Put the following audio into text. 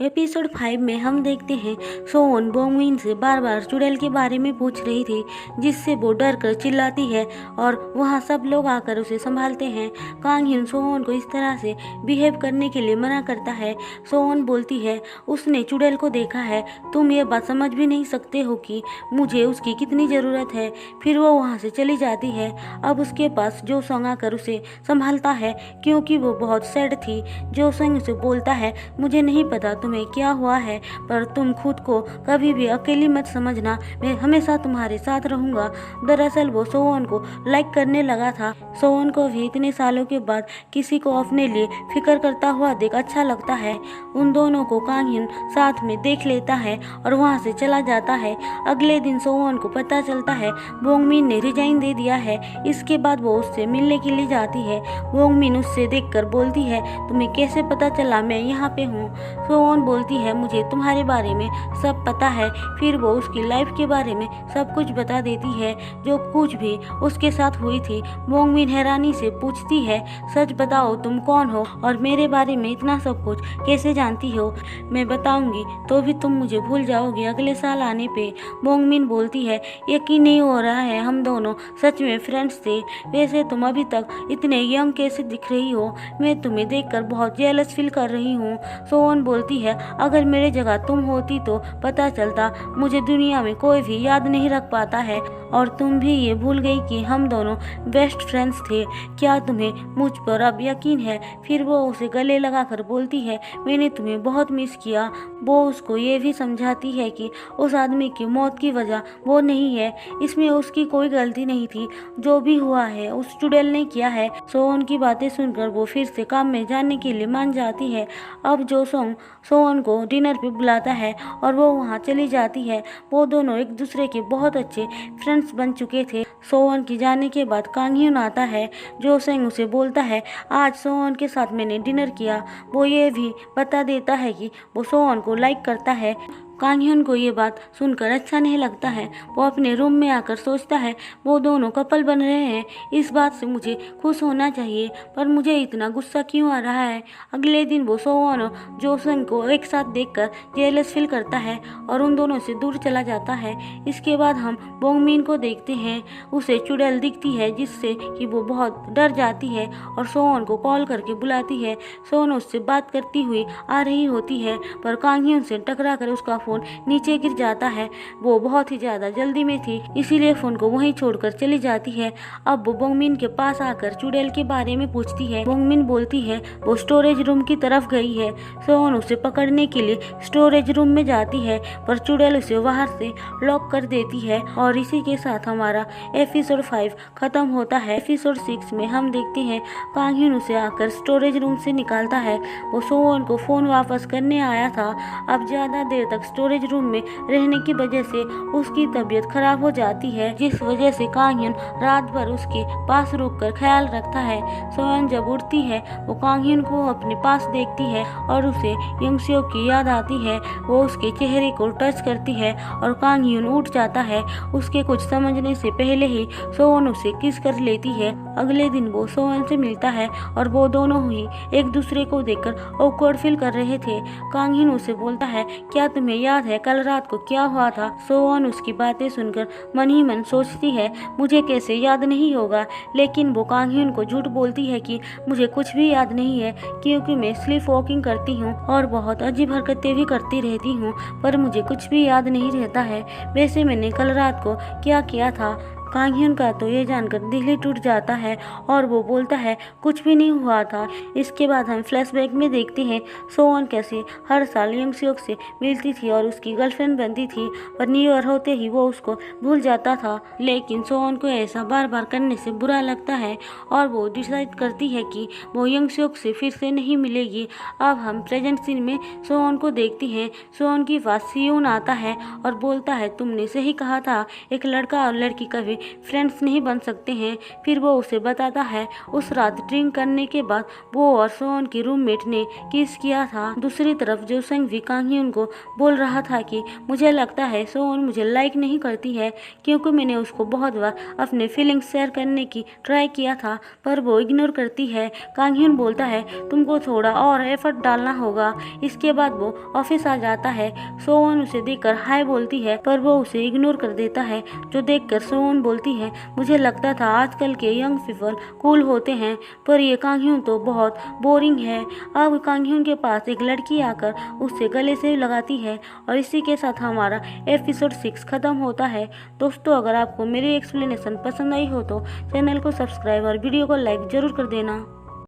Episode 5 में हम देखते हैं सोन बोंगमिन से बार बार चुड़ैल के बारे में पूछ रही थी, जिससे वो डर कर चिल्लाती है और वहाँ सब लोग आकर उसे संभालते हैं। कांग हिन सोन को इस तरह से बिहेव करने के लिए मना करता है। सोन बोलती है उसने चुड़ैल को देखा है, तुम ये बात समझ भी नहीं सकते हो कि मुझे उसकी कितनी ज़रूरत है। फिर वो वहाँ से चली जाती है। अब उसके पास जो सोंग आकर उसे संभालता है, क्योंकि वो बहुत सैड थी। जो सोंग उसे बोलता है मुझे नहीं पता तुम्हें क्या हुआ है, पर तुम खुद को कभी भी अकेली मत समझना, मैं हमेशा तुम्हारे साथ रहूंगा। दरअसल वो सोवन को लाइक करने लगा था। सोवन को भी इतने सालों के बाद किसी को अपने लिए फिक्र करता हुआ देख अच्छा लगता है। उन दोनों को कांग हिन साथ में देख लेता है और वहाँ से चला जाता है। अगले दिन सोवन को पता चलता है बोंगमिन ने रिजाइन दे दिया है। इसके बाद वो उससे मिलने के लिए जाती है। बोंगमिन उससे देखकर बोलती है तुम्हें कैसे पता चला मैं यहाँ पे हूँ। सोवन बोलती है मुझे तुम्हारे बारे में सब पता है। फिर वो उसकी लाइफ के बारे में सब कुछ बता देती है, जो कुछ भी उसके साथ हुई थी। बोंगमिन हैरानी से पूछती है सच बताओ तुम कौन हो और मेरे बारे में इतना सब कुछ कैसे जानती हो। मैं बताऊंगी तो भी तुम मुझे भूल जाओगे अगले साल आने पे। बोंगमिन बोलती है यकीन नहीं हो रहा है हम दोनों सच में फ्रेंड्स थे। वैसे तुम अभी तक इतने यंग कैसे दिख रही हो, मैं तुम्हें देखकर बहुत जेलस फील कर रही हूँ। सोवन बोलती है अगर मेरे जगह तुम होती तो पता चलता मुझे दुनिया में कोई भी याद नहीं रख पाता है, और तुम भी ये भूल गई कि हम दोनों बेस्ट फ्रेंड्स थे। क्या तुम्हें मुझ पर अब यकीन है। फिर वो उसे गले लगाकर बोलती है मैंने तुम्हें बहुत मिस किया। वो उसको ये भी समझाती है कि उस आदमी की मौत की वजह वो नहीं है, इसमें उसकी कोई गलती नहीं थी। जो भी हुआ है उस चुड़ैल ने किया है। सोवन की बातें सुनकर वो फिर से काम में जाने के लिए मान जाती है। अब जो सोंग सोवन को डिनर पे बुलाता है और वो वहाँ चली जाती है। वो दोनों एक दूसरे के बहुत अच्छे फ्रेंड्स बन चुके थे। सोवन की जाने के बाद कांग ह्यून आता है। जो सोंग उसे बोलता है आज सोवन के साथ मैंने डिनर किया। वो ये भी बता देता है कि वो सोवन को लाइक करता है। कांग ह्यून को ये बात सुनकर अच्छा नहीं लगता है। वो अपने रूम में आकर सोचता है वो दोनों कपल बन रहे हैं, इस बात से मुझे खुश होना चाहिए, पर मुझे इतना गुस्सा क्यों आ रहा है। अगले दिन वो सोवन और जोसंग को एक साथ देखकर जेलस फील करता है और उन दोनों से दूर चला जाता है। इसके बाद हम बोंगमिन को देखते हैं। उसे चुड़ैल दिखती है जिससे कि वो बहुत डर जाती है और सोवन को कॉल करके बुलाती है। सोवन उससे बात करती हुई आ रही होती है, पर कांग ह्यून से टकरा कर उसका फोन नीचे गिर जाता है। वो बहुत ही ज्यादा जल्दी में थी, इसीलिए फोन को वहीं छोड़कर चली जाती है। अब वो बोंगमिन के पास आकर चुड़ैल के बारे में पूछती है। बोंगमिन बोलती है वो स्टोरेज रूम की तरफ गई है। सोवन उसे पकड़ने के लिए स्टोरेज रूम में जाती है, पर चुड़ैल उसे बाहर से लॉक कर देती है। और इसी के साथ हमारा एपिसोड 5 खत्म होता है। एपिसोड 6 में हम देखते हैं कांग ह्यून उसे आकर स्टोरेज रूम से निकालता है। वो सोवन को फोन वापस करने आया था। अब ज्यादा देर तक स्टोरेज रूम में रहने की वजह से उसकी तबीयत खराब हो जाती है, जिस वजह से कांग ह्यून रात भर उसके पास रुककर ख्याल रखता है। सोवन जब उठती है वो कांग ह्यून को अपने पास देखती है और उसे यंगसियो की याद आती है। वो उसके चेहरे को टच करती है और कांग ह्यून उठ जाता है। उसके कुछ समझने से पहले ही सोवन उसे किस कर लेती है। अगले दिन वो सोवन से मिलता है और वो दोनों ही एक दूसरे को देखकर ऑकवर्ड फील कर रहे थे। कांग ह्यून उसे बोलता है क्या तुम्हें याद है कल रात को क्या हुआ था। सोवन उसकी बातें सुनकर मन ही मन सोचती है मुझे कैसे याद नहीं होगा, लेकिन वो कांग ह्यून को झूठ बोलती है कि मुझे कुछ भी याद नहीं है, क्योंकि मैं स्लीप वॉकिंग करती हूँ और बहुत अजीब हरकतें भी करती रहती हूँ, पर मुझे कुछ भी याद नहीं रहता है। वैसे मैंने कल रात को क्या किया था। कांग ह्यून का तो ये जानकर दिल ही टूट जाता है और वो बोलता है कुछ भी नहीं हुआ था। इसके बाद हम फ्लैशबैक में देखते हैं सोवन कैसे हर साल यंगसियोक से मिलती थी और उसकी गर्लफ्रेंड बनती थी, पर न्यू ईयर होते ही वो उसको भूल जाता था। लेकिन सोवन को ऐसा बार बार करने से बुरा लगता है और वो डिसाइड करती है कि वो यंगसियोक से फिर से नहीं मिलेगी। अब हम प्रेजेंट सीन में सोवन को देखते हैं। सोवन के पास सियोन आता है और बोलता है तुमने सही कहा था, एक लड़का और लड़की कभी फ्रेंड्स नहीं बन सकते हैं। फिर वो उसे बताता है उस रात ड्रिंक करने के बाद वो और सोन की रूममेट ने किस किया था। दूसरी तरफ जो संगवी कांग ह्यून को बोल रहा था कि मुझे लगता है सोन मुझे लाइक नहीं करती है क्योंकि मैंने उसको बहुत बार अपने फीलिंग्स शेयर करने की ट्राई किया था पर वो इग्नोर करती है। कांग ह्यून बोलता है तुमको थोड़ा और एफर्ट डालना होगा। इसके बाद वो ऑफिस आ जाता है। सोन उसे देखकर हाय बोलती है पर वो उसे इग्नोर कर देता है, जो देखकर सोन बोलती है मुझे लगता था आजकल के यंग पीपल कूल होते हैं पर ये कांग ह्यून तो बहुत बोरिंग है। अब कांग ह्यून के पास एक लड़की आकर उससे गले से लगाती है और इसी के साथ हमारा एपिसोड 6 खत्म होता है। दोस्तों अगर आपको मेरी एक्सप्लेनेशन पसंद आई हो तो चैनल को सब्सक्राइब और वीडियो को लाइक जरूर कर देना।